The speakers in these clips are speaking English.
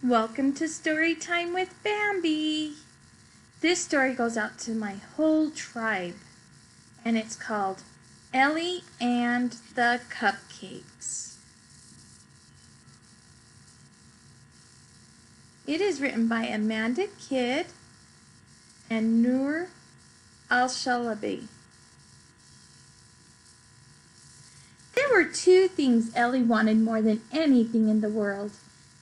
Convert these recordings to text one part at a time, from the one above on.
Welcome to Story Time with Bambi. This story goes out to my whole tribe, and it's called Elie and the Cupcakes. It is written by Amanda Kidd and Noor Al-Shalabi. There were two things Elie wanted more than anything in the world.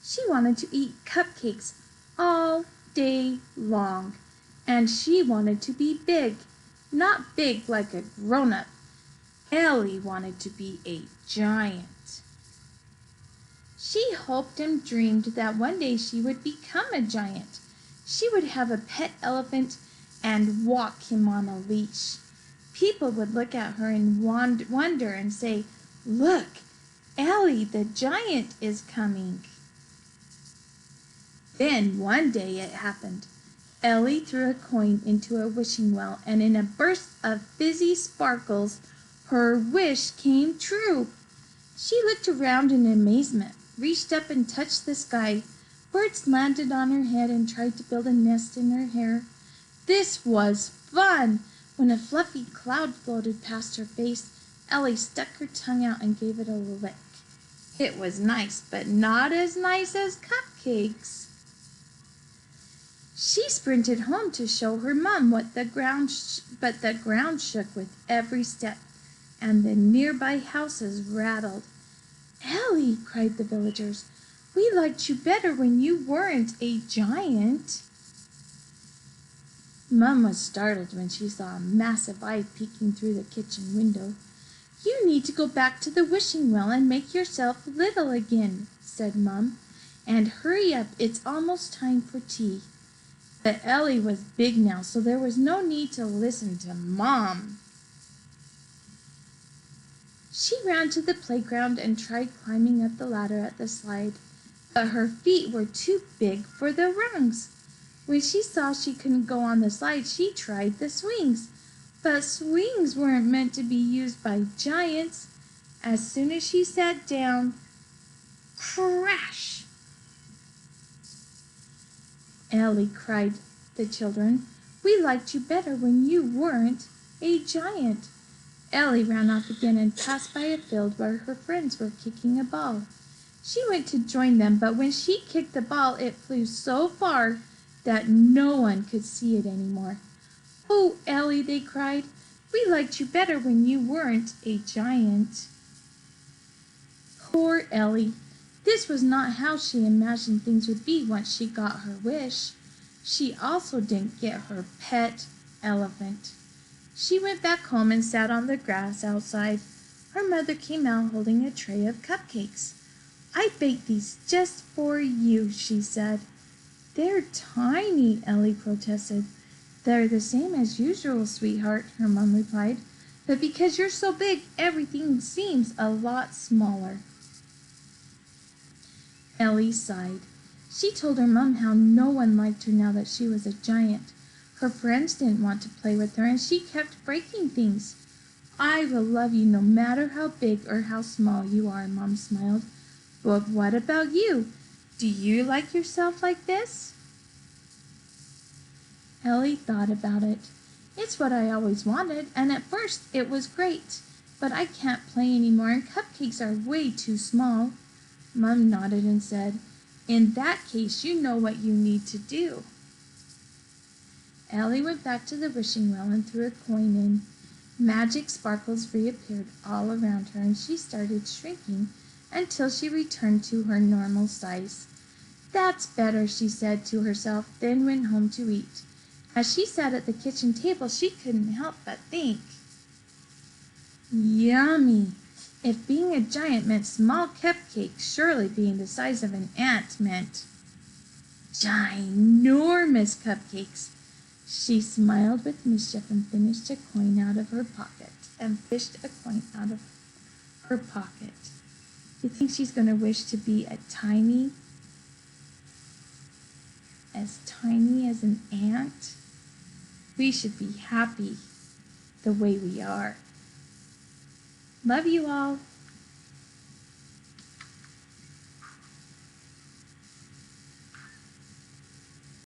She wanted to eat cupcakes all day long, and she wanted to be big, not big like a grown-up. Elie wanted to be a giant. She hoped and dreamed that one day she would become a giant. She would have a pet elephant and walk him on a leash. People would look at her in wonder and say, "Look, Elie the giant is coming." Then one day it happened. Elie threw a coin into a wishing well, and in a burst of fizzy sparkles, her wish came true. She looked around in amazement, reached up and touched the sky. Birds landed on her head and tried to build a nest in her hair. This was fun! When a fluffy cloud floated past her face, Elie stuck her tongue out and gave it a lick. It was nice, but not as nice as cupcakes. She sprinted home to show her mom but the ground shook with every step, and the nearby houses rattled. "Elie," cried the villagers, "we liked you better when you weren't a giant." Mom was startled when she saw a massive eye peeking through the kitchen window. "You need to go back to the wishing well and make yourself little again," said Mom. "And hurry up, it's almost time for tea." But Elie was big now, so there was no need to listen to Mom. She ran to the playground and tried climbing up the ladder at the slide, but her feet were too big for the rungs. When she saw she couldn't go on the slide, she tried the swings. But swings weren't meant to be used by giants. As soon as she sat down, crash! "Elie," cried the children, "we liked you better when you weren't a giant." Elie ran off again and passed by a field where her friends were kicking a ball. She went to join them, but when she kicked the ball, it flew so far that no one could see it anymore. "Oh, Elie," they cried, "we liked you better when you weren't a giant." Poor Elie. This was not how she imagined things would be once she got her wish. She also didn't get her pet elephant. She went back home and sat on the grass outside. Her mother came out holding a tray of cupcakes. "I baked these just for you," she said. "They're tiny," Elie protested. "They're the same as usual, sweetheart," her mom replied. "But because you're so big, everything seems a lot smaller." Elie sighed. She told her mom how no one liked her now that she was a giant. Her friends didn't want to play with her, and she kept breaking things. "I will love you no matter how big or how small you are," Mom smiled. "But what about you? Do you like yourself like this?" Elie thought about it. "It's what I always wanted, and at first it was great. But I can't play anymore, and cupcakes are way too small." Mom nodded and said, "In that case, you know what you need to do." Elie went back to the wishing well and threw a coin in. Magic sparkles reappeared all around her, and she started shrinking until she returned to her normal size. "That's better," she said to herself, then went home to eat. As she sat at the kitchen table, she couldn't help but think, "Yummy! If being a giant meant small cupcakes, surely being the size of an ant meant ginormous cupcakes." She smiled with mischief and fished a coin out of her pocket. You think she's going to wish to be as tiny as an ant? We should be happy the way we are. Love you all.